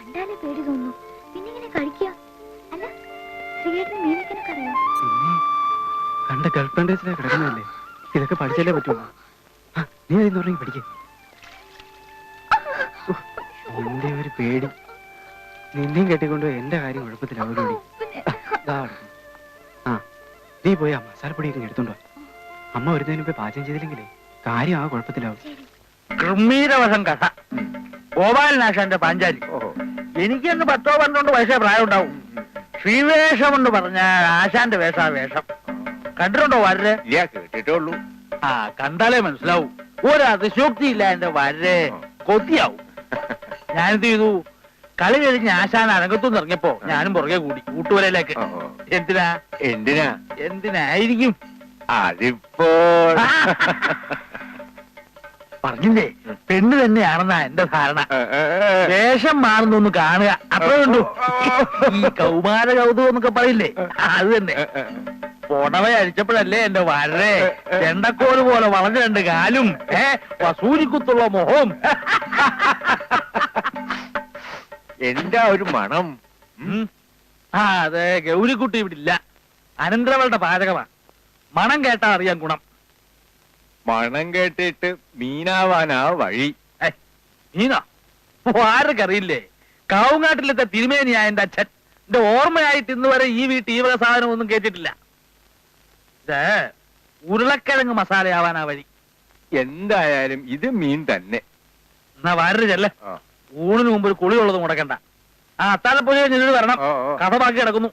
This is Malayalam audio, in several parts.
കണ്ടാലേ പേടി തോന്നുന്നു. പിന്നെ ഇങ്ങനെ കഴിക്കുക. അല്ല ശ്രീയേട്ടന് മീനൊക്കെ അറിയോ? പിന്നെ കണ്ട ഗൾഫ്രണ്ടേഴ്സിലെ കിടക്കുന്നതല്ലേ, ഇതൊക്കെ പഠിച്ചാലേ പറ്റുള്ളൂ. നീ അതിന് തുടങ്ങി പഠിക്കേ. നിന്റെ ഒരു പേടി, നിന്നെയും കെട്ടിക്കൊണ്ട് എന്റെ കാര്യം കുഴപ്പത്തിലാവൂടി. ആ നീ പോയി ആ മസാലപ്പൊടിയൊക്കെ എടുത്തോണ്ടോ. അമ്മ വരുന്നതിന് മുമ്പേ പാചകം ചെയ്തില്ലെങ്കിലേ കാര്യം ആ കുഴപ്പത്തിലാവും. ഗംഭീരവശം കഥ ഗോപാലനാശാന്റെ പാഞ്ചാലി. എനിക്കെന്ന് 10-12 വയസ്സേ പ്രായം ഉണ്ടാവും. ശ്രീവേഷം എന്ന് പറഞ്ഞ ആശാന്റെ വേഷ വേഷം കണ്ടിട്ടുണ്ടോ? വരരെ കേട്ടിട്ടേ ഉള്ളൂ. ആ കണ്ടാലേ മനസ്സിലാവും. ഒരു അതിശോക്തി ഇല്ല എന്റെ വരരെ, കൊത്തിയാവും. ഞാനെന്ത് ചെയ്തു, കളി കഴിഞ്ഞ് ആശാൻ അരങ്ങത്തുനിന്ന് ഇറങ്ങിയപ്പോ ഞാനും പുറകെ കൂടി കൂട്ടുവരയിലേക്ക്. എന്തിനാ എന്തിനാ എന്തിനായിരിക്കും? അതിപ്പോൾ പറഞ്ഞില്ലേ, പെണ്ണ് തന്നെയാണെന്നാ എന്റെ ധാരണ. വേഷം മാറുന്നൊന്ന് കാണുക, അത്രേ ഉള്ളൂ. ഈ കൗമാര കൗതുകം എന്നൊക്കെ പറയില്ലേ, അത് തന്നെ. പുടവ അഴിച്ചപ്പോഴല്ലേ എന്റെ വരരെ ചെണ്ടക്കോല് പോലെ വളഞ്ഞ 2 കാലും വസൂരിക്കുത്തുള്ള മുഖവും. എന്താ ഒരു മണം. ആ അതെ, ഗൗരിക്കുട്ടി ഇവിടെ ഇല്ല. അനന്തരവളുടെ പാചകമാ. മണം കേട്ടാ അറിയാൻ ഗുണം. മണം കേട്ടിട്ട് മീനാവാനാ വഴി. മീനോ? ആരൊക്കറിയില്ലേ, കാവുങ്ങാട്ടിലത്തെ തിരുമേനിയായ എന്റെ അച്ഛൻ. എന്റെ ഓർമ്മയായിട്ട് ഇന്ന് വരെ ഈ വീട്ടിൽ ഈ വക സാധനം ഒന്നും കേട്ടിട്ടില്ല. ഇത് ഉരുളക്കിഴങ്ങ് മസാലയാവാനാ വഴി. എന്തായാലും ഇത് മീൻ തന്നെ. എന്നാ വാരര് ചെല്ലേ, ഊണിന് മുമ്പ് ഒരു കുളിയുള്ളത് മുടക്കണ്ട. ആ അത്താഴപ്പൊലി നിന്നോട് വരണം, കഥ ബാക്കി കിടക്കുന്നു.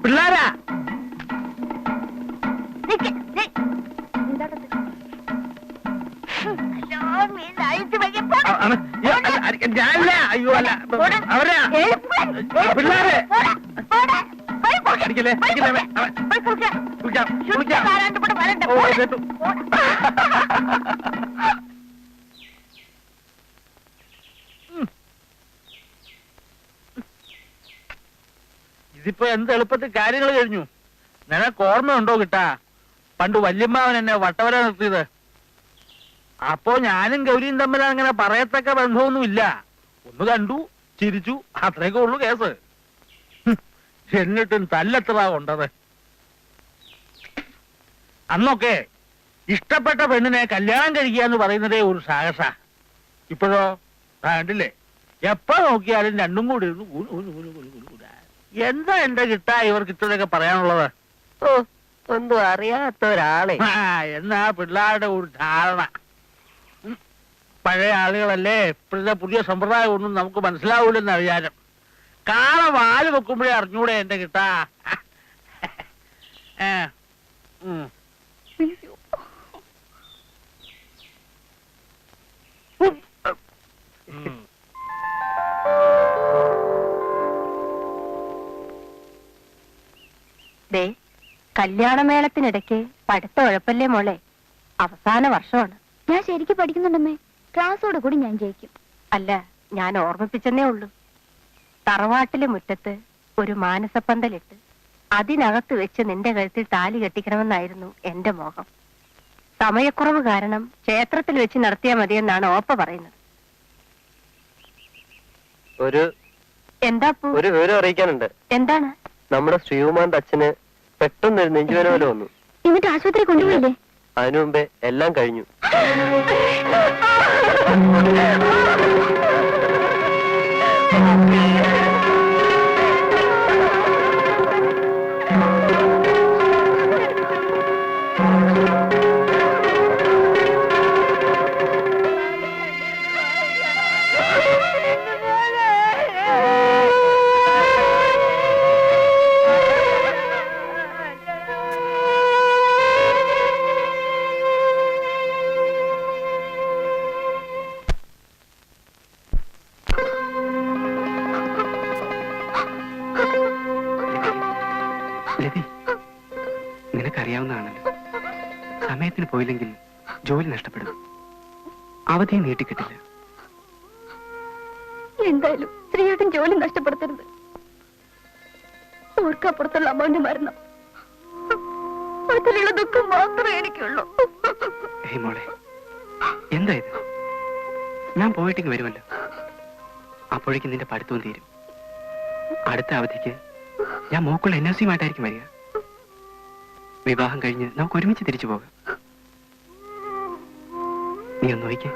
പിള്ളേരാ ഞാനില്ല. അയ്യോ അല്ല, അവരാ പിള്ളേരെ. അടിക്കല്ലേ അടിക്കല്ലേ. ഇതിപ്പോ എന്ത് എളുപ്പത്തിൽ കാര്യങ്ങൾ കഴിഞ്ഞു. നിനക്ക് ഓർമ്മയുണ്ടോ കിട്ടാ, പണ്ട് വല്യമ്മാവൻ എന്നെ വട്ടവര നിർത്തിയത്? അപ്പോ ഞാനും ഗൗരിയും തമ്മിൽ അങ്ങനെ പറയത്തക്ക ബന്ധമൊന്നുമില്ല. ഒന്ന് കണ്ടു, ചിരിച്ചു, അത്രയൊക്കെ ഉള്ളു കേസ്. എന്നിട്ടും തല്ലെത്ര കൊണ്ടത്. അന്നൊക്കെ ഇഷ്ടപ്പെട്ട പെണ്ണിനെ കല്യാണം കഴിക്കുക എന്ന് പറയുന്നതേ ഒരു സാഹസ. ഇപ്പോഴോ കണ്ടില്ലേ, എപ്പോ നോക്കിയാലും രണ്ടും കൂടി എന്താ എന്റെ കിട്ടാ ഇവർക്ക് ഇത്രയൊക്കെ പറയാനുള്ളത്? ഒന്നും അറിയാത്ത ഒരാളെ. എന്നാ പിള്ളേരുടെ ഒരു ധാരണ. പഴയ ആളുകളല്ലേ, ഇപ്പോഴത്തെ പുതിയ സമ്പ്രദായം ഒന്നും നമുക്ക് മനസ്സിലാവൂലെന്ന് വിചാരം. കാള വാല് വെക്കുമ്പോഴേ അറിഞ്ഞൂടെ എന്റെ കിട്ടാ. കല്യാണമേളത്തിനിടയ്ക്ക് പഠിത്തം ഉഴപ്പല്ലേ മോളെ? അവസാന വർഷമാണ്. ഞാൻ ശരിക്കും പഠിക്കുന്നുണ്ടമ്മേ. ക്ലാസ്സോട് കൂടി ഞാൻ ജയിക്കും. അല്ല, ഞാൻ ഓർമ്മിപ്പിച്ചെന്നേ ഉള്ളൂ. തറവാട്ടിലെ മുറ്റത്ത് ഒരു മാനസപ്പന്തലിട്ട് അതിനകത്ത് വെച്ച് നിന്റെ കഴുത്തിൽ താലി കെട്ടിക്കണമെന്നായിരുന്നു എന്റെ മോഹം. സമയക്കുറവ് കാരണം ക്ഷേത്രത്തിൽ വെച്ച് നടത്തിയാൽ മതിയെന്നാണ് ഓപ്പ പറയുന്നത്. എന്താ ഒരു വിവരം അറിയിക്കാനുണ്ട്. എന്താണ്? നമ്മുടെ ശ്രീകുമാറിന്റെ അച്ഛന് പെട്ടെന്നൊരു നെഞ്ചുവേദന പോലെ വന്നു. എന്നിട്ട് ആശുപത്രി കൊണ്ടുപോയില്ലേ? അതിനു മുമ്പേ എല്ലാം കഴിഞ്ഞു. സമയത്തിന് പോയില്ലെങ്കിൽ ജോലി നഷ്ടപ്പെടും. അവധി നീട്ടിക്കിട്ടില്ല. എന്തായാലും ശ്രീയേട്ടൻ ജോലി നഷ്ടപ്പെടുത്തരുത്. ഓർക്കപ്പുറത്തുള്ള അമ്മാവിന്റെ മരണം, അതിലുള്ള ദുഃഖം മാത്രമേ എനിക്കുള്ളൂ. ഏയ് മോളെ, എന്താ ഇത്? ഞാൻ പോയിട്ടിങ്ങ് വരുമല്ലോ. അപ്പോഴേക്കും നിന്റെ പഠിത്തവും തീരും. അടുത്ത അവധിക്ക് ഞാൻ മോക്കുള്ള NOC-യുമായിട്ടായിരിക്കും വരിക. വിവാഹം കഴിഞ്ഞ് നമുക്ക് ഒരുമിച്ച് തിരിച്ചു പോകാം. നീ ഒന്ന് നോക്കിക്കേ.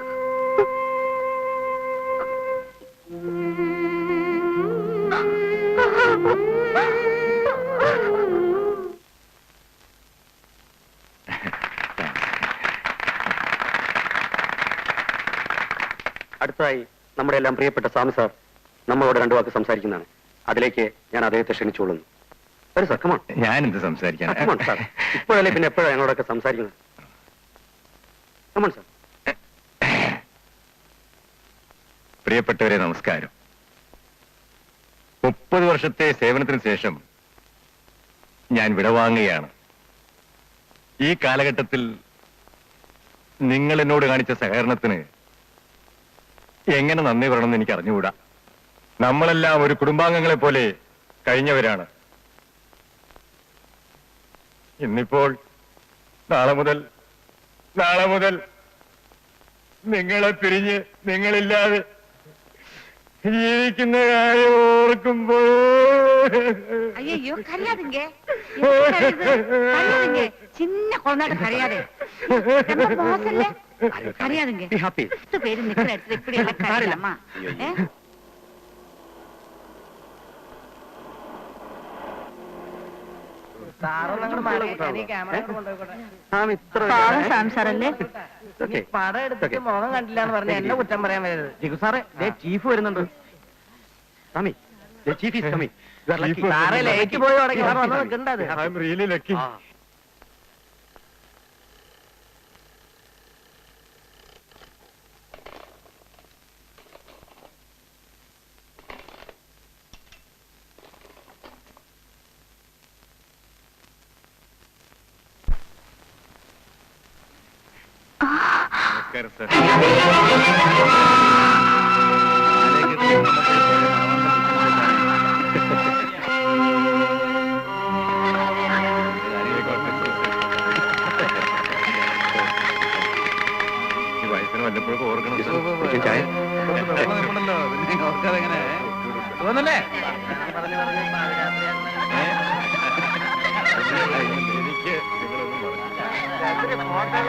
അടുത്തതായി നമ്മുടെ എല്ലാം പ്രിയപ്പെട്ട സ്വാമി സാർ നമ്മളോട് രണ്ടു വാക്ക് സംസാരിക്കുന്നതാണ്. അതിലേക്ക് ഞാൻ അദ്ദേഹത്തെ ക്ഷണിച്ചുകൊള്ളുന്നു. ഒരു സാർ, കമോൺ. ഞാനെന്ത് സംസാരിക്കാൻ? Come on sir. ഇപ്പോഴല്ലേ പിന്നെ എപ്പോഴാണ് ഞങ്ങളോടൊക്കെ സംസാരിക്കുന്നത്? Come on sir. പ്രിയപ്പെട്ടവരെ, നമസ്കാരം. 30 വർഷത്തെ സേവനത്തിന് ശേഷം ഞാൻ വിടവാങ്ങുകയാണ്. ഈ കാലഘട്ടത്തിൽ നിങ്ങൾ എന്നോട് കാണിച്ച സഹകരണത്തിന് എങ്ങനെ നന്ദി പറയണമെന്ന് എനിക്ക് അറിഞ്ഞുകൂടാ. നമ്മളെല്ലാം ഒരു കുടുംബാംഗങ്ങളെ പോലെ കഴിഞ്ഞവരാണ്. ഇന്നിപ്പോൾ നാളെ മുതൽ നിങ്ങളെ പിരിഞ്ഞ് നിങ്ങളില്ലാതെ ജീവിക്കുന്ന കാര്യം ഓർക്കുമ്പോൾ ஐயோ கரையாதுங்க கரையாதுங்க சின்ன குழந்தை கரையாதே ரொம்ப மோசல்ல கரையாதுங்க Be happy. 10 பேர் நிக்கிற இடத்துல இப்படி எல்லாம் கரையாமா സ്വാമി ഇത്ര സാറല്ലേ ഓക്കെ. പടം എടുത്തിട്ട് മുഖം കണ്ടില്ല എന്ന് പറഞ്ഞ എന്നെ കുറ്റം പറയാൻ വരരുത്. ജിഗു സാറേ, ദേ ചീഫ് വരുന്നുണ്ട്. സ്വാമി, ദേ chief is coming. You are lucky. സാറേ ലേക്ക് പോയി തുടങ്ങി സാർ വന്ന് നിൽക്കണ്ടത്. I am really lucky. നമസ്കാരം സാർ. ഈ വയസ്സിന് വല്ലപ്പോഴൊക്കെ ഓർക്കണം സാർ. ചായ. തോന്നല്ലേ എനിക്ക് നിങ്ങളൊന്നും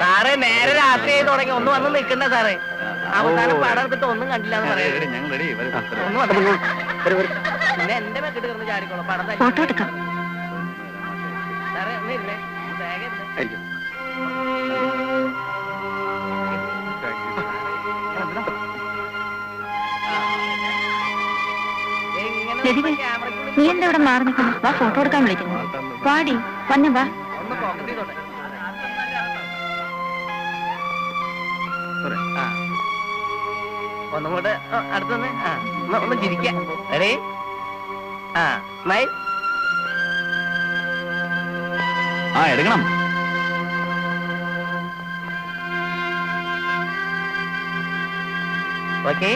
സാറേ നേരെ രാത്രി ആയി തുടങ്ങി ഒന്ന് വന്ന് നിൽക്കണ്ട സാറേ. അവസാനം പടം എടുത്തിട്ട് ഒന്നും കണ്ടില്ല എന്ന് പറയുന്നത്. ഞങ്ങൾ റെഡി. ഒന്ന് വന്നു പിന്നെ എന്റെ മെക്കിട്ട് കിടന്ന് ചാടിക്കോളാം. പടം തന്നെ. ഫോട്ടോ എടുക്കാം. സാറേ ഒന്ന് ഇല്ലേ ബാഗ് ഉണ്ട്. ആയിരിക്കും. എങ്ങനെ ലതികേ, ക്യാമറയ്ക്കുള്ളിൽ നീ എന്താ ഇവിടെ മാറി നിൽക്കുന്നു? വാ, ഫോട്ടോ എടുക്കാൻ വിളിക്കുന്നു. വാടി, വന്നെ വാ. ഒന്ന് പോക്കറ്റ് ചെയ്തോട്ടെ. ആ. ഒന്നും കൂടെ അടുത്തുനിന്ന് ഒന്ന് ചിരിക്കാം. റെഡി? ആ സ്മൈൽ. എടുക്കണം. ഓക്കെ